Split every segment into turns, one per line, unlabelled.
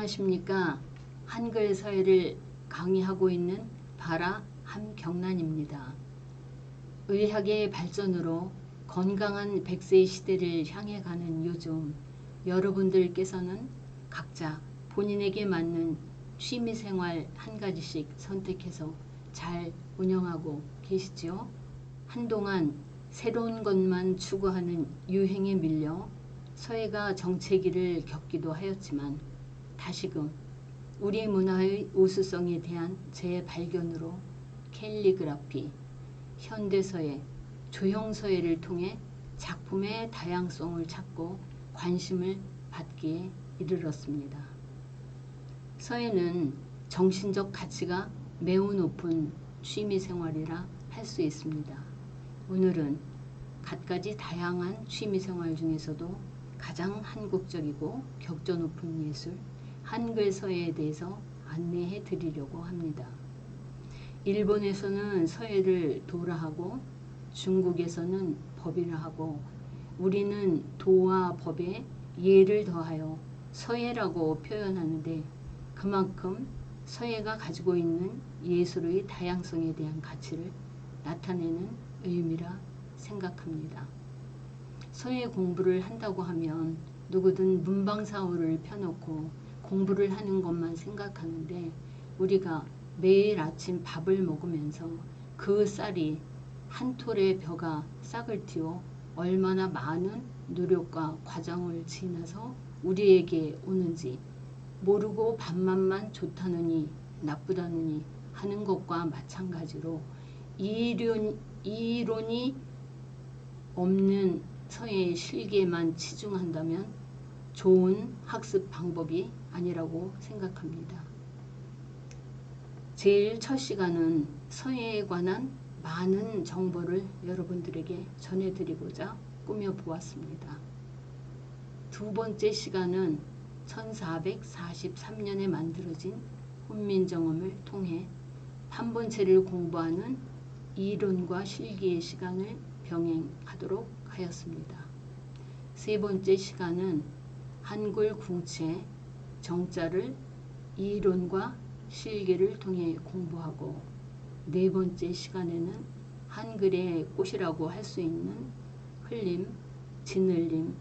안녕하십니까. 한글 서예를 강의하고 있는 바라 함경란입니다. 의학의 발전으로 건강한 100세 시대를 향해 가는 요즘 여러분들께서는 각자 본인에게 맞는 취미생활 한 가지씩 선택해서 잘 운영하고 계시지요? 한동안 새로운 것만 추구하는 유행에 밀려 서예가 정체기를 겪기도 하였지만 다시금 우리 문화의 우수성에 대한 재발견으로 캘리그라피, 현대서예, 조형서예를 통해 작품의 다양성을 찾고 관심을 받기에 이르렀습니다. 서예는 정신적 가치가 매우 높은 취미생활이라 할 수 있습니다. 오늘은 갖가지 다양한 취미생활 중에서도 가장 한국적이고 격조 높은 예술, 한글 서예에 대해서 안내해 드리려고 합니다. 일본에서는 서예를 도라 하고 중국에서는 법이라 하고 우리는 도와 법에 예를 더하여 서예라고 표현하는데 그만큼 서예가 가지고 있는 예술의 다양성에 대한 가치를 나타내는 의미라 생각합니다. 서예 공부를 한다고 하면 누구든 문방사오를 펴놓고 공부를 하는 것만 생각하는데 우리가 매일 아침 밥을 먹으면서 그 쌀이 한 톨의 벼가 싹을 틔워 얼마나 많은 노력과 과정을 지나서 우리에게 오는지 모르고 밥맛만 좋다느니 나쁘다느니 하는 것과 마찬가지로 이론이 없는 서예의 실기에만 치중한다면 좋은 학습 방법이 아니라고 생각합니다. 제일 첫 시간은 서예에 관한 많은 정보를 여러분들에게 전해드리고자 꾸며보았습니다. 두 번째 시간은 1443년에 만들어진 훈민정음을 통해 판본체를 공부하는 이론과 실기의 시간을 병행하도록 하였습니다. 세 번째 시간은 한글 궁체 정자를 이론과 실기를 통해 공부하고 네 번째 시간에는 한글의 꽃이라고 할 수 있는 흘림, 진흘림,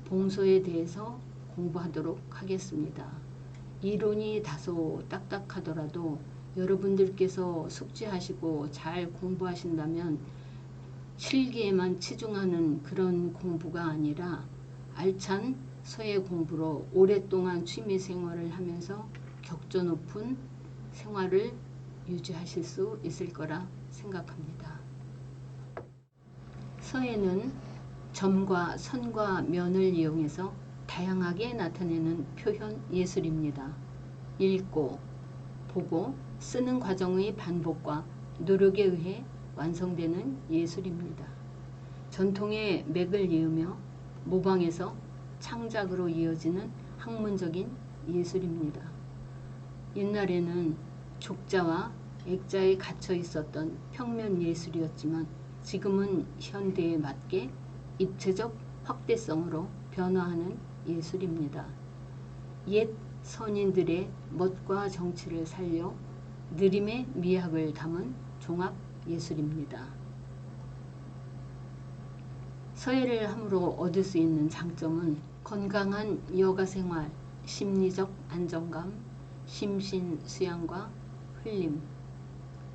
봉소에 대해서 공부하도록 하겠습니다. 이론이 다소 딱딱하더라도 여러분들께서 숙지하시고 잘 공부하신다면 실기에만 치중하는 그런 공부가 아니라 알찬 서예 공부로 오랫동안 취미 생활을 하면서 격조 높은 생활을 유지하실 수 있을 거라 생각합니다. 서예는 점과 선과 면을 이용해서 다양하게 나타내는 표현 예술입니다. 읽고, 보고, 쓰는 과정의 반복과 노력에 의해 완성되는 예술입니다. 전통의 맥을 이으며 모방에서 창작으로 이어지는 학문적인 예술입니다. 옛날에는 족자와 액자에 갇혀 있었던 평면 예술이었지만 지금은 현대에 맞게 입체적 확대성으로 변화하는 예술입니다. 옛 선인들의 멋과 정치를 살려 느림의 미학을 담은 종합 예술입니다. 서예를 함으로 얻을 수 있는 장점은 건강한 여가생활, 심리적 안정감, 심신 수양과 흘림,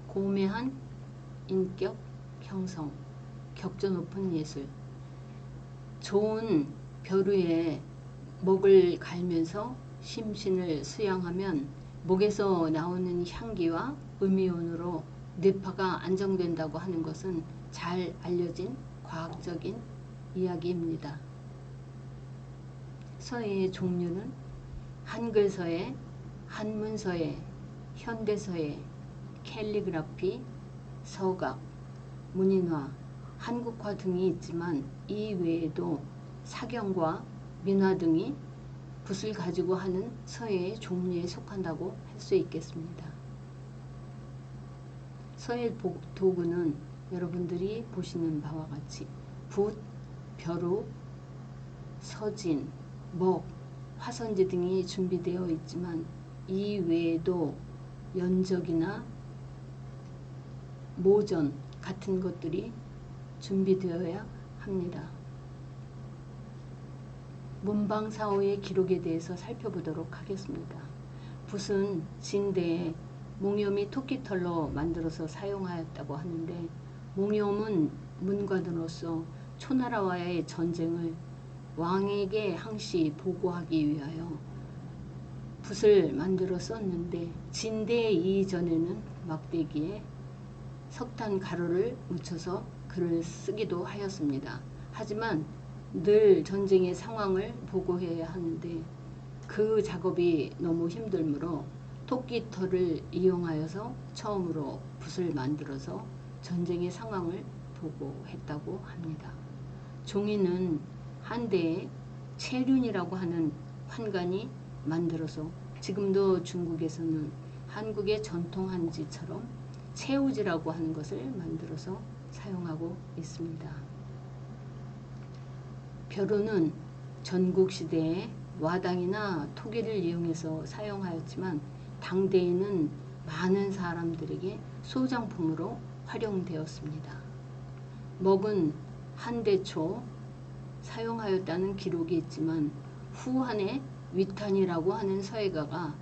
고매한 인격 형성, 격조 높은 예술, 좋은 벼루에 목을 갈면서 심신을 수양하면 목에서 나오는 향기와 음이온으로 뇌파가 안정된다고 하는 것은 잘 알려진 과학적인 이야기입니다. 서예의 종류는 한글서예, 한문서예, 현대서예, 캘리그라피, 서각, 문인화, 한국화 등이 있지만 이 외에도 사경과 민화 등이 붓을 가지고 하는 서예의 종류에 속한다고 할 수 있겠습니다. 서예 도구는 여러분들이 보시는 바와 같이 붓, 벼루, 서진, 먹, 화선지 등이 준비되어 있지만 이 외에도 연적이나 모전 같은 것들이 준비되어야 합니다. 문방사호의 기록에 대해서 살펴보도록 하겠습니다. 붓은 진대에 몽염이 토끼털로 만들어서 사용하였다고 하는데, 몽염은 문관으로서 초나라와의 전쟁을 왕에게 항시 보고하기 위하여 붓을 만들어 썼는데, 진대 이전에는 막대기에 석탄 가루를 묻혀서 글을 쓰기도 하였습니다. 하지만 늘 전쟁의 상황을 보고해야 하는데 그 작업이 너무 힘들므로 토끼털을 이용하여서 처음으로 붓을 만들어서 전쟁의 상황을 보고했다고 합니다. 종이는 한때에 채륜이라고 하는 환관이 만들어서 지금도 중국에서는 한국의 전통 한지처럼 채우지라고 하는 것을 만들어서 사용하고 있습니다. 벼루는 전국시대에 와당이나 토기를 이용해서 사용하였지만 당대에는 많은 사람들에게 소장품으로 활용되었습니다. 먹은 한대 초 사용하였다는 기록이 있지만 후한에 위탄이라고 하는 서예가가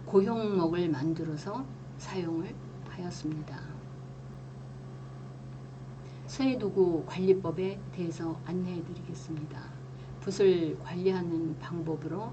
고형목을 만들어서 사용을 하였습니다. 서예도구 관리법에 대해서 안내해 드리겠습니다. 붓을 관리하는 방법으로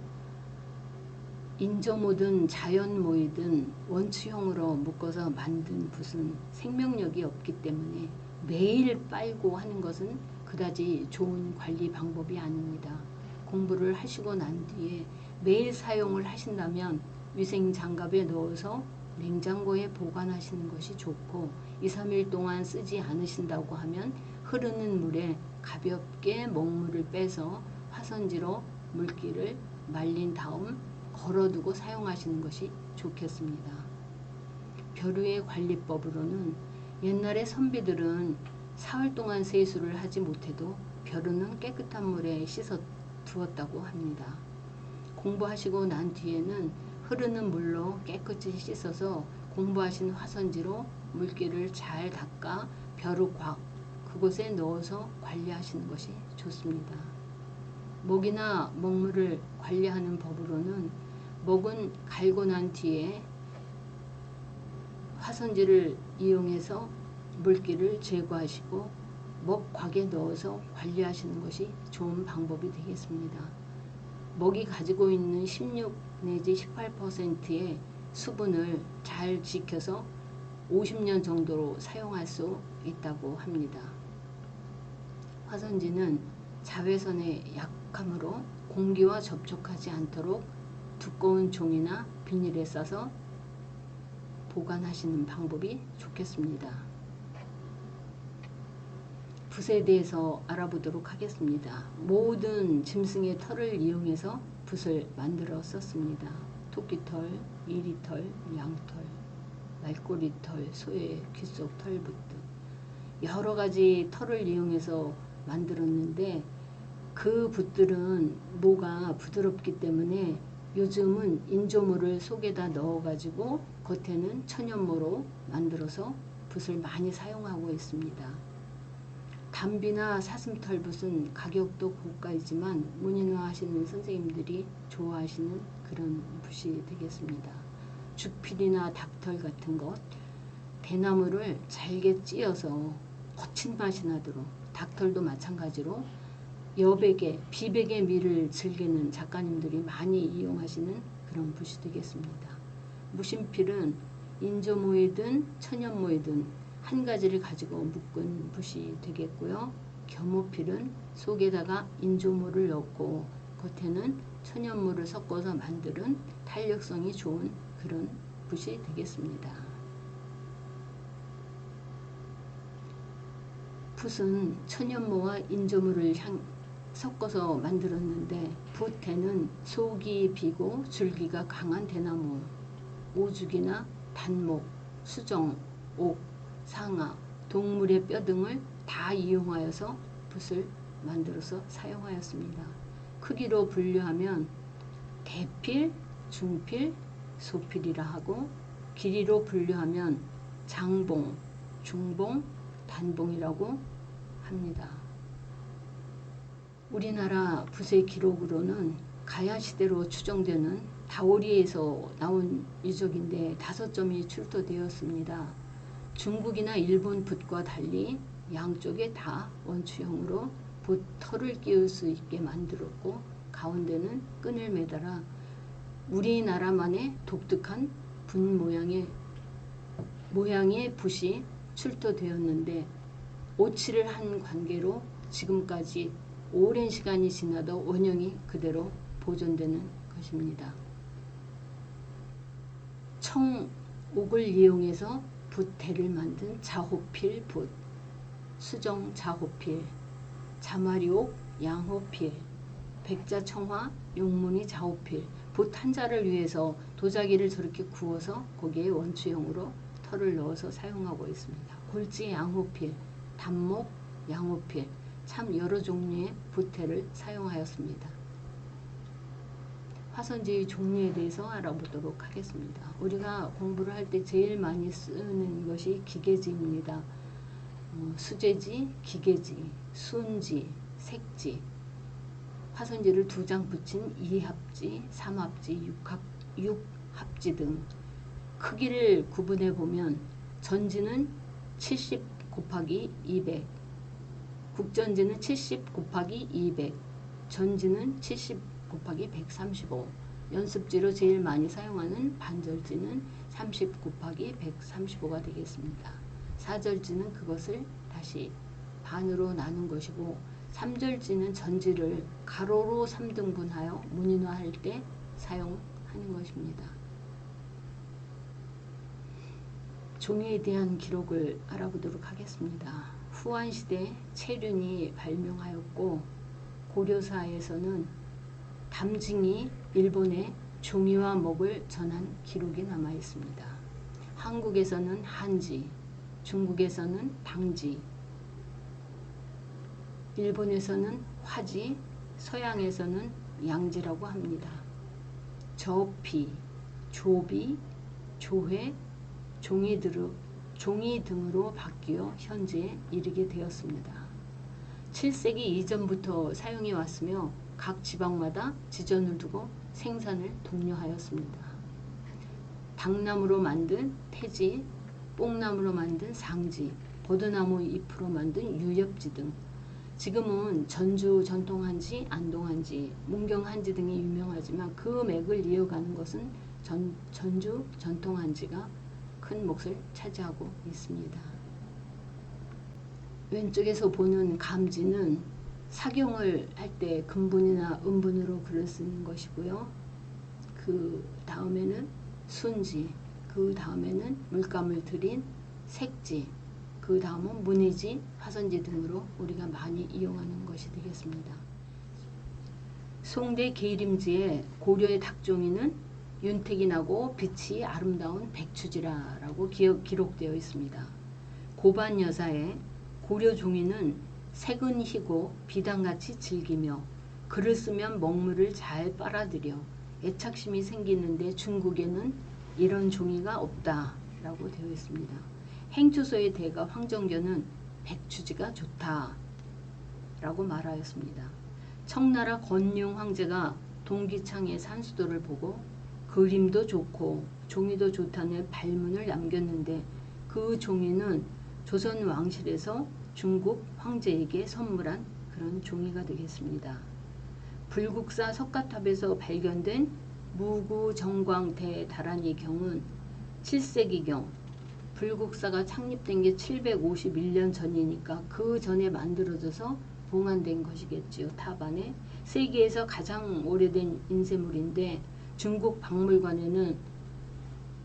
인조모든 자연모이든 원추형으로 묶어서 만든 붓은 생명력이 없기 때문에 매일 빨고 하는 것은 그다지 좋은 관리 방법이 아닙니다. 공부를 하시고 난 뒤에 매일 사용을 하신다면 위생장갑에 넣어서 냉장고에 보관하시는 것이 좋고, 2, 3일 동안 쓰지 않으신다고 하면 흐르는 물에 가볍게 먹물을 빼서 화선지로 물기를 말린 다음 걸어두고 사용하시는 것이 좋겠습니다. 벼루의 관리법으로는 옛날에 선비들은 사흘 동안 세수를 하지 못해도 벼루는 깨끗한 물에 씻어 두었다고 합니다. 공부하시고 난 뒤에는 흐르는 물로 깨끗이 씻어서 공부하신 화선지로 물기를 잘 닦아 벼루곽 그곳에 넣어서 관리하시는 것이 좋습니다. 먹이나 먹물을 관리하는 법으로는 먹은 갈고 난 뒤에 화선지를 이용해서 물기를 제거하시고 먹곽에 넣어서 관리하시는 것이 좋은 방법이 되겠습니다. 먹이 가지고 있는 16 내지 18%의 수분을 잘 지켜서 50년 정도로 사용할 수 있다고 합니다. 화선지는 자외선의 약함으로 공기와 접촉하지 않도록 두꺼운 종이나 비닐에 싸서 보관하시는 방법이 좋겠습니다. 붓에 대해서 알아보도록 하겠습니다. 모든 짐승의 털을 이용해서 붓을 만들어 썼습니다. 토끼털, 이리털, 양털, 말꼬리털, 소의 귓속 털붓 등 여러 가지 털을 이용해서 만들었는데, 그 붓들은 모가 부드럽기 때문에 요즘은 인조모를 속에다 넣어 가지고 겉에는 천연모로 만들어서 붓을 많이 사용하고 있습니다. 담비나 사슴털붓은 가격도 고가이지만 문인화 하시는 선생님들이 좋아하시는 그런 붓이 되겠습니다. 죽필이나 닭털 같은 것, 대나무를 잘게 찧어서 거친 맛이 나도록, 닭털도 마찬가지로 여백의, 비백의 미를 즐기는 작가님들이 많이 이용하시는 그런 붓이 되겠습니다. 무심필은 인조모이든 천연모이든 한 가지를 가지고 묶은 붓이 되겠고요. 겸호필은 속에다가 인조모를 넣고 겉에는 천연모를 섞어서 만드는 탄력성이 좋은 그런 붓이 되겠습니다. 붓은 천연모와 인조모를 섞어서 만들었는데, 붓에는 속이 비고 줄기가 강한 대나무, 오죽이나 단목, 수정, 옥, 상아, 동물의 뼈 등을 다 이용하여서 붓을 만들어서 사용하였습니다. 크기로 분류하면 대필, 중필, 소필이라 하고 길이로 분류하면 장봉, 중봉, 단봉이라고 합니다. 우리나라 붓의 기록으로는 가야시대로 추정되는 다오리에서 나온 유적인데 5점이 출토되었습니다. 중국이나 일본 붓과 달리 양쪽에 다 원추형으로 붓 털을 끼울 수 있게 만들었고 가운데는 끈을 매달아 우리나라만의 독특한 붓 모양의 붓이 출토되었는데 오칠을 한 관계로 지금까지 오랜 시간이 지나도 원형이 그대로 보존되는 것입니다. 청옥을 이용해서 붓대를 만든 자호필 붓, 수정 자호필, 자마리옥 양호필, 백자청화 용문이 자호필, 붓 한 자를 위해서 도자기를 저렇게 구워서 거기에 원추형으로 털을 넣어서 사용하고 있습니다. 골지 양호필, 단목 양호필, 참 여러 종류의 붓대를 사용하였습니다. 화선지의 종류에 대해서 알아보도록 하겠습니다. 우리가 공부를 할 때 제일 많이 쓰는 것이 기계지입니다. 수제지, 기계지, 순지, 색지, 화선지를 2장 붙인 2합지, 3합지, 6합지 등 크기를 구분해 보면 전지는 70 곱하기 200, 국전지는 70 곱하기 200, 전지는 70 곱하기 135, 연습지로 제일 많이 사용하는 반절지는 30 곱하기 135가 되겠습니다. 4절지는 그것을 다시 반으로 나눈 것이고 3절지는 전지를 가로로 3등분하여 문인화할 때 사용하는 것입니다. 종이에 대한 기록을 알아보도록 하겠습니다. 후한시대 채륜이 발명하였고 고려사에서는 담징이 일본에 종이와 목을 전한 기록이 남아 있습니다. 한국에서는 한지, 중국에서는 당지, 일본에서는 화지, 서양에서는 양지라고 합니다. 저피, 조비, 조회, 종이 등으로 바뀌어 현재에 이르게 되었습니다. 7세기 이전부터 사용해 왔으며 각 지방마다 지전을 두고 생산을 독려하였습니다. 당나무로 만든 태지, 뽕나무로 만든 상지, 버드나무 잎으로 만든 유엽지 등 지금은 전주 전통한지, 안동한지, 문경한지 등이 유명하지만 그 맥을 이어가는 것은 전주 전통한지가 큰 몫을 차지하고 있습니다. 왼쪽에서 보는 감지는 사경을 할 때 금분이나 음분으로 글을 쓰는 것이고요. 그 다음에는 순지, 그 다음에는 물감을 들인 색지, 그 다음은 문의지, 화선지 등으로 우리가 많이 이용하는 것이 되겠습니다. 송대 계림지에 고려의 닭종이는 윤택이 나고 빛이 아름다운 백추지라라고 기록되어 있습니다. 고반 여사의 고려 종이는 색은 희고 비단같이 질기며 글을 쓰면 먹물을 잘 빨아들여 애착심이 생기는데 중국에는 이런 종이가 없다라고 되어 있습니다. 행초소의 대가 황정교는 백추지가 좋다라고 말하였습니다. 청나라 건용 황제가 동기창의 산수도를 보고 그림도 좋고 종이도 좋다는 발문을 남겼는데 그 종이는 조선 왕실에서 중국 황제에게 선물한 그런 종이가 되겠습니다. 불국사 석가탑에서 발견된 무구정광대 다란이 경은 7세기경, 불국사가 창립된 게 751년 전이니까 그 전에 만들어져서 봉안된 것이겠지요. 탑 안에 세계에서 가장 오래된 인쇄물인데 중국 박물관에는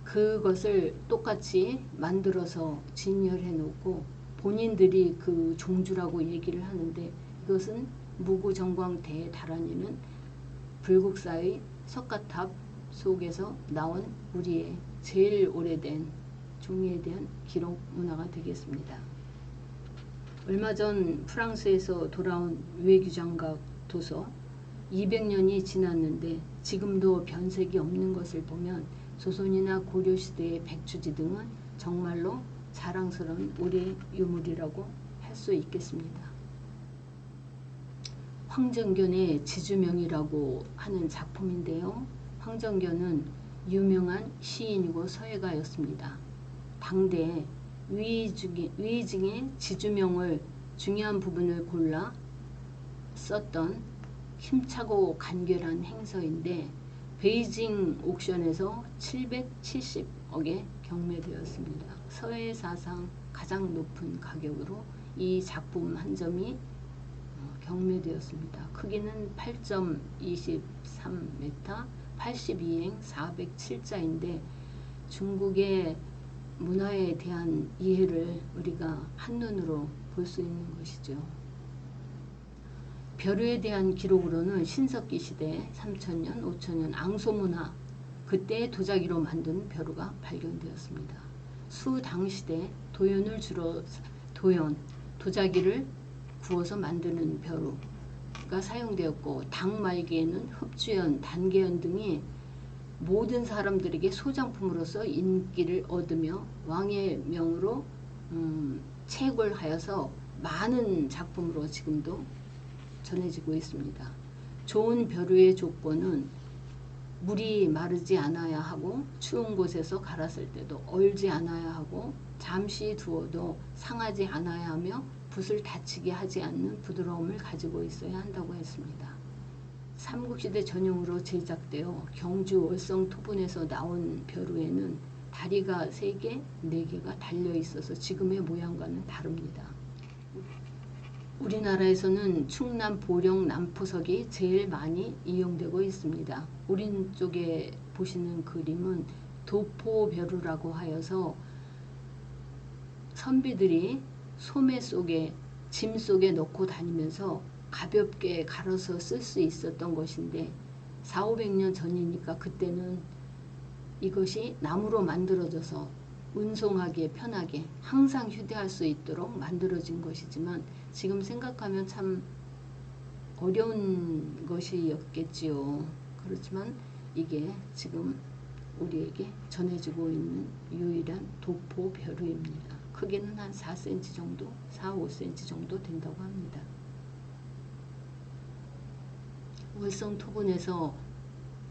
그것을 똑같이 만들어서 진열해 놓고 본인들이 그 종주라고 얘기를 하는데 이것은 무구정광대 다란이는 불국사의 석가탑 속에서 나온 우리의 제일 오래된 종이에 대한 기록 문화가 되겠습니다. 얼마 전 프랑스에서 돌아온 외교장각 도서 200년이 지났는데 지금도 변색이 없는 것을 보면 조선이나 고려시대의 백주지 등은 정말로 자랑스러운 우리의 유물이라고 할 수 있겠습니다. 황정견의 지주명이라고 하는 작품인데요. 황정견은 유명한 시인이고 서예가였습니다. 당대 위의증의 지주명을 중요한 부분을 골라 썼던 힘차고 간결한 행서인데 베이징 옥션에서 770억에 경매되었습니다. 서예 사상 가장 높은 가격으로 이 작품 한 점이 경매되었습니다. 크기는 8.23m, 82행 407자인데 중국의 문화에 대한 이해를 우리가 한눈으로 볼 수 있는 것이죠. 벼루에 대한 기록으로는 신석기 시대 3000년, 5000년 앙소문화 그때 도자기로 만든 벼루가 발견되었습니다. 수당시대 도연을 주로 도자기를 구워서 만드는 벼루가 사용되었고 당 말기에는 흡주연, 단계연 등이 모든 사람들에게 소장품으로서 인기를 얻으며 왕의 명으로 채굴하여서 많은 작품으로 지금도 전해지고 있습니다. 좋은 벼루의 조건은 물이 마르지 않아야 하고 추운 곳에서 갈았을 때도 얼지 않아야 하고 잠시 두어도 상하지 않아야 하며 붓을 다치게 하지 않는 부드러움을 가지고 있어야 한다고 했습니다. 삼국시대 전용으로 제작되어 경주 월성 토분에서 나온 벼루에는 다리가 3개, 4개가 달려 있어서 지금의 모양과는 다릅니다. 우리나라에서는 충남 보령 남포석이 제일 많이 이용되고 있습니다. 오른쪽에 보시는 그림은 도포벼루라고 하여서 선비들이 소매 속에 짐 속에 넣고 다니면서 가볍게 갈아서 쓸 수 있었던 것인데 400~500년 전이니까 그때는 이것이 나무로 만들어져서 운송하기에 편하게 항상 휴대할 수 있도록 만들어진 것이지만 지금 생각하면 참 어려운 것이었겠지요. 그렇지만 이게 지금 우리에게 전해지고 있는 유일한 도포벼루입니다. 크기는 한 4cm 정도, 4~5cm 정도 된다고 합니다. 월성 토분에서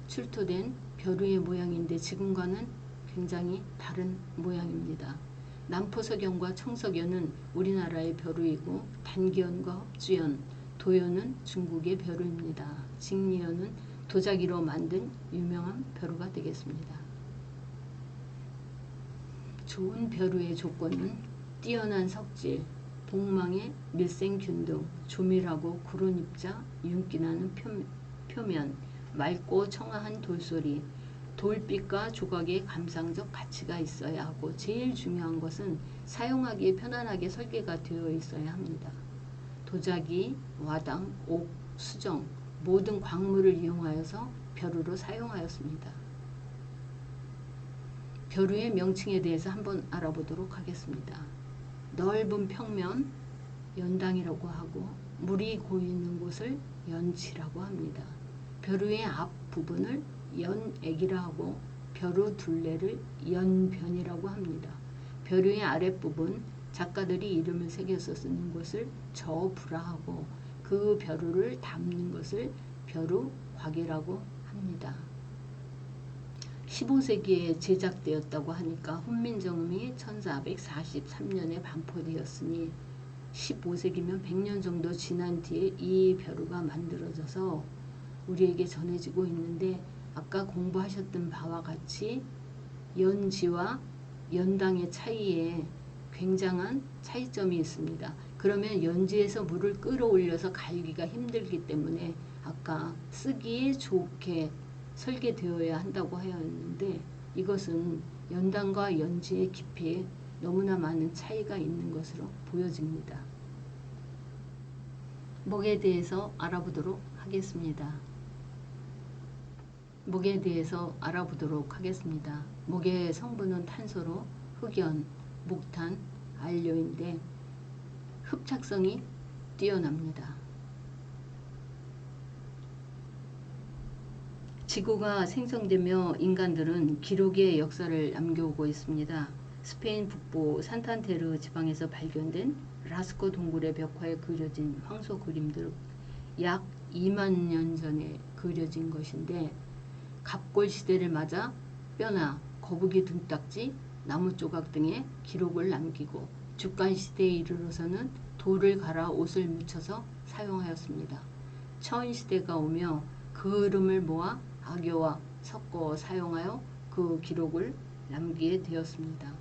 출토된 벼루의 모양인데 지금과는 굉장히 다른 모양입니다. 남포석연과 청석연은 우리나라의 벼루이고 단기연과 흡주연, 도연은 중국의 벼루입니다. 직리연은 도자기로 만든 유명한 벼루가 되겠습니다. 좋은 벼루의 조건은 뛰어난 석질, 복망의 밀생균 등 조밀하고 구른 입자, 윤기나는 표면, 맑고 청아한 돌소리, 돌빛과 조각의 감상적 가치가 있어야 하고 제일 중요한 것은 사용하기에 편안하게 설계가 되어 있어야 합니다. 도자기, 와당, 옥, 수정 모든 광물을 이용하여서 벼루로 사용하였습니다. 벼루의 명칭에 대해서 한번 알아보도록 하겠습니다. 넓은 평면, 연당이라고 하고 물이 고이는 곳을 연치라고 합니다. 벼루의 앞부분을 연액이라 하고 벼루 둘레를 연변이라고 합니다. 벼루의 아랫부분 작가들이 이름을 새겨서 쓰는 것을 저부라 하고 그 벼루를 담는 것을 벼루곽이라고 합니다. 15세기에 제작되었다고 하니까 훈민정음이 1443년에 반포되었으니 15세기면 100년 정도 지난 뒤에 이 벼루가 만들어져서 우리에게 전해지고 있는데 아까 공부하셨던 바와 같이 연지와 연당의 차이에 굉장한 차이점이 있습니다. 그러면 연지에서 물을 끌어올려서 갈기가 힘들기 때문에 아까 쓰기에 좋게 설계되어야 한다고 하였는데 이것은 연당과 연지의 깊이에 너무나 많은 차이가 있는 것으로 보여집니다. 목에 대해서 알아보도록 하겠습니다. 목에 대해서 알아보도록 하겠습니다. 목의 성분은 탄소로 흑연, 목탄, 안료인데 흡착성이 뛰어납니다. 지구가 생성되며 인간들은 기록의 역사를 남겨오고 있습니다. 스페인 북부 산탄테르 지방에서 발견된 라스코 동굴의 벽화에 그려진 황소 그림들 약 2만 년 전에 그려진 것인데 갑골 시대를 맞아 뼈나 거북이 등딱지, 나무 조각 등의 기록을 남기고 주간 시대에 이르러서는 돌을 갈아 옷을 묻혀서 사용하였습니다. 처인 시대가 오며 그 흐름을 모아 악여와 섞어 사용하여 그 기록을 남기게 되었습니다.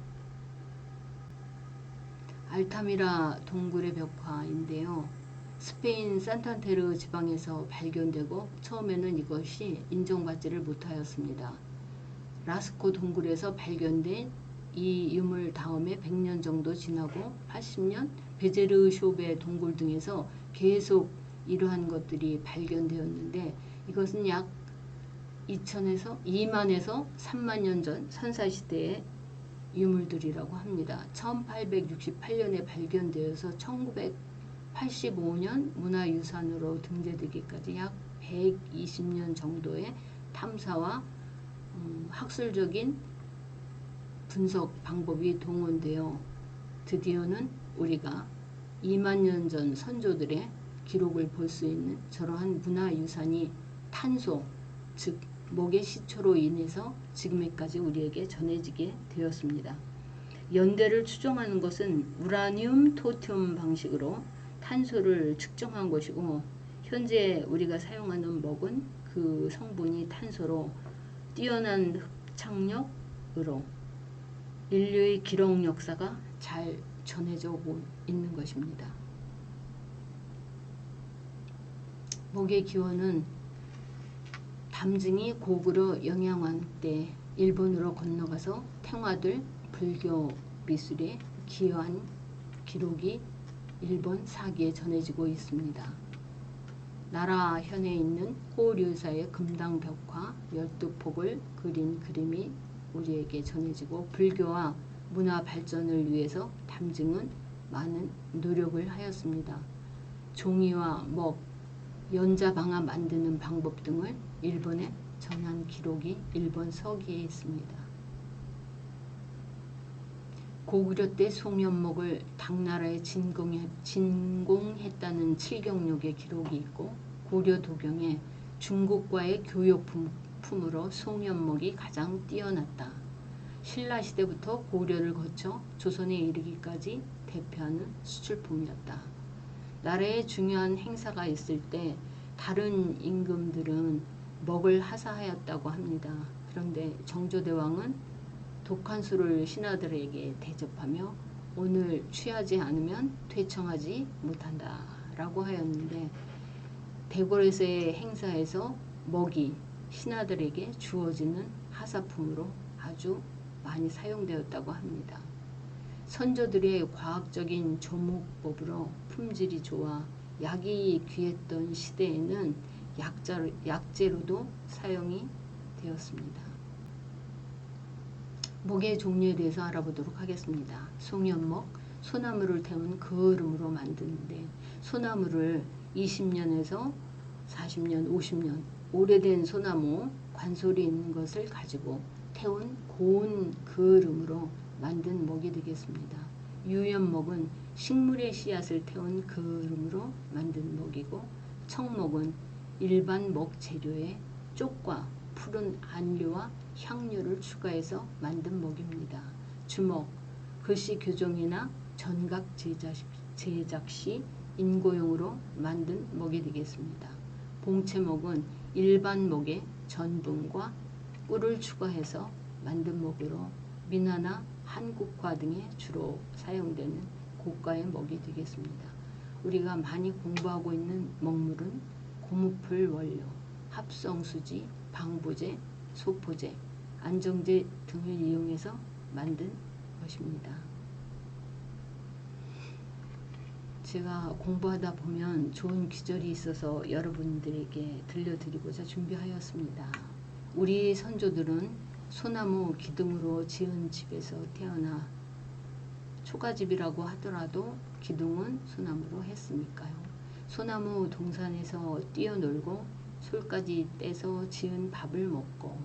알타미라 동굴의 벽화인데요. 스페인 산탄테르 지방에서 발견되고 처음에는 이것이 인정받지를 못하였습니다. 라스코 동굴에서 발견된 이 유물 다음에 100년 정도 지나고 80년 베제르 쇼베 동굴 등에서 계속 이러한 것들이 발견되었는데 이것은 약 2만에서 3만 년 전 선사시대의 유물들이라고 합니다. 1868년에 발견되어서 1985년 문화유산으로 등재되기까지 약 120년 정도의 탐사와 학술적인 분석 방법이 동원되어 드디어는 우리가 2만 년 전 선조들의 기록을 볼 수 있는 저러한 문화유산이 탄소, 즉 목의 시초로 인해서 지금까지 우리에게 전해지게 되었습니다. 연대를 추정하는 것은 우라늄 토티움 방식으로 탄소를 측정한 것이고 현재 우리가 사용하는 먹은 그 성분이 탄소로 뛰어난 흡착력으로 인류의 기록 역사가 잘 전해져 오고 있는 것입니다. 목의 기원은 담증이 고구려 영양왕 때 일본으로 건너가서 탱화될 불교 미술의 기여한 기록이 일본 사기에 전해지고 있습니다. 나라현에 있는 호류사의 금당 벽화 12폭을 그린 그림이 우리에게 전해지고 불교와 문화 발전을 위해서 담증은 많은 노력을 하였습니다. 종이와 먹, 연자방아 만드는 방법 등을 일본에 전한 기록이 일본 서기에 있습니다. 고구려 때 송연목을 당나라에 진공했다는 칠경록의 기록이 있고 고려 도경에 중국과의 교역품으로 송연목이 가장 뛰어났다. 신라시대부터 고려를 거쳐 조선에 이르기까지 대표하는 수출품이었다. 나라에 중요한 행사가 있을 때 다른 임금들은 먹을 하사하였다고 합니다. 그런데 정조대왕은 독한 술을 신하들에게 대접하며 오늘 취하지 않으면 퇴청하지 못한다 라고 하였는데 대궐에서의 행사에서 먹이 신하들에게 주어지는 하사품으로 아주 많이 사용되었다고 합니다. 선조들의 과학적인 조목법으로 품질이 좋아 약이 귀했던 시대에는 약재로도 사용이 되었습니다. 목의 종류에 대해서 알아보도록 하겠습니다. 송연목, 소나무를 태운 그을음으로 만드는데 소나무를 20년에서 40년, 50년 오래된 소나무 관솔이 있는 것을 가지고 태운 고운 그을음으로 만든 목이 되겠습니다. 유연목은 식물의 씨앗을 태운 그을음으로 만든 목이고 청목은 일반 목 재료에 쪽과 푸른 안료와 향료를 추가해서 만든 목입니다. 주목, 글씨 교정이나 전각 제작 시 인고용으로 만든 목이 되겠습니다. 봉채목은 일반 목에 전분과 꿀을 추가해서 만든 목으로 민화나 한국화 등에 주로 사용되는 고가의 목이 되겠습니다. 우리가 많이 공부하고 있는 목물은 고무풀 원료, 합성수지, 방부제, 소포제, 안정제 등을 이용해서 만든 것입니다. 제가 공부하다 보면 좋은 귀절이 있어서 여러분들에게 들려드리고자 준비하였습니다. 우리 선조들은 소나무 기둥으로 지은 집에서 태어나 초가집이라고 하더라도 기둥은 소나무로 했으니까요. 소나무 동산에서 뛰어놀고 솔까지 떼서 지은 밥을 먹고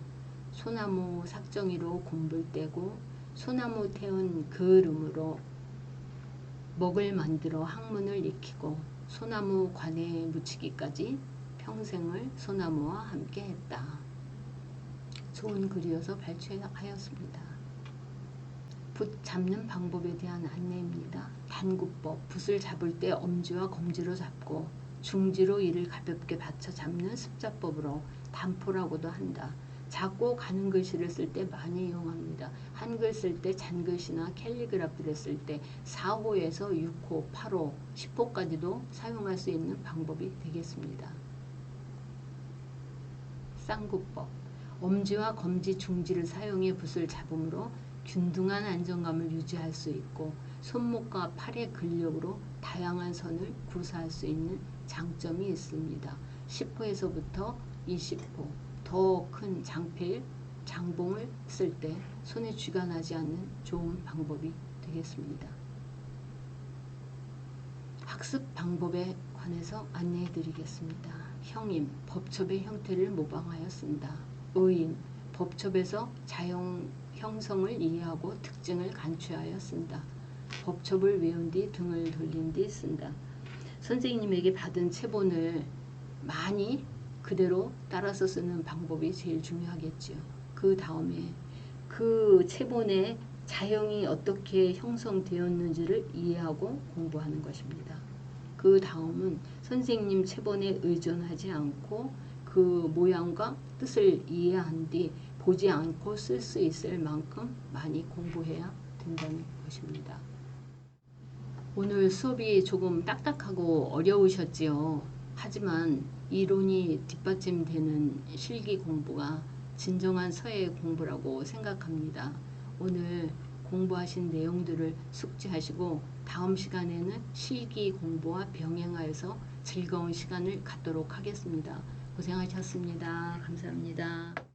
소나무 삭정이로 곰불 떼고 소나무 태운 그을음으로 먹을 만들어 학문을 익히고 소나무 관에 묻히기까지 평생을 소나무와 함께 했다. 좋은 글이어서 발췌하였습니다. 붓 잡는 방법에 대한 안내입니다. 단구법, 붓을 잡을 때 엄지와 검지로 잡고 중지로 이를 가볍게 받쳐 잡는 습자법으로 단포라고도 한다. 작고 가는 글씨를 쓸 때 많이 이용합니다. 한글 쓸 때 잔글씨나 캘리그라피를 쓸 때 4호에서 6호, 8호, 10호까지도 사용할 수 있는 방법이 되겠습니다. 쌍구법, 엄지와 검지, 중지를 사용해 붓을 잡음으로 균등한 안정감을 유지할 수 있고 손목과 팔의 근력으로 다양한 선을 구사할 수 있는 장점이 있습니다. 10호에서부터 20호, 더 큰 장필, 장봉을 쓸 때 손에 쥐가 나지 않는 좋은 방법이 되겠습니다. 학습 방법에 관해서 안내해 드리겠습니다. 형임, 법첩의 형태를 모방하여 쓴다. 의인, 법첩에서 자형 형성을 이해하고 특징을 간추하여 쓴다. 법첩을 외운 뒤 등을 돌린 뒤 쓴다. 선생님에게 받은 체본을 많이 그대로 따라서 쓰는 방법이 제일 중요하겠지요. 그 다음에 그 체본의 자형이 어떻게 형성되었는지를 이해하고 공부하는 것입니다. 그 다음은 선생님 체본에 의존하지 않고 그 모양과 뜻을 이해한 뒤 보지 않고 쓸 수 있을 만큼 많이 공부해야 된다는 것입니다. 오늘 수업이 조금 딱딱하고 어려우셨지요. 하지만 이론이 뒷받침되는 실기 공부가 진정한 서예 공부라고 생각합니다. 오늘 공부하신 내용들을 숙지하시고 다음 시간에는 실기 공부와 병행하여서 즐거운 시간을 갖도록 하겠습니다. 고생하셨습니다. 감사합니다.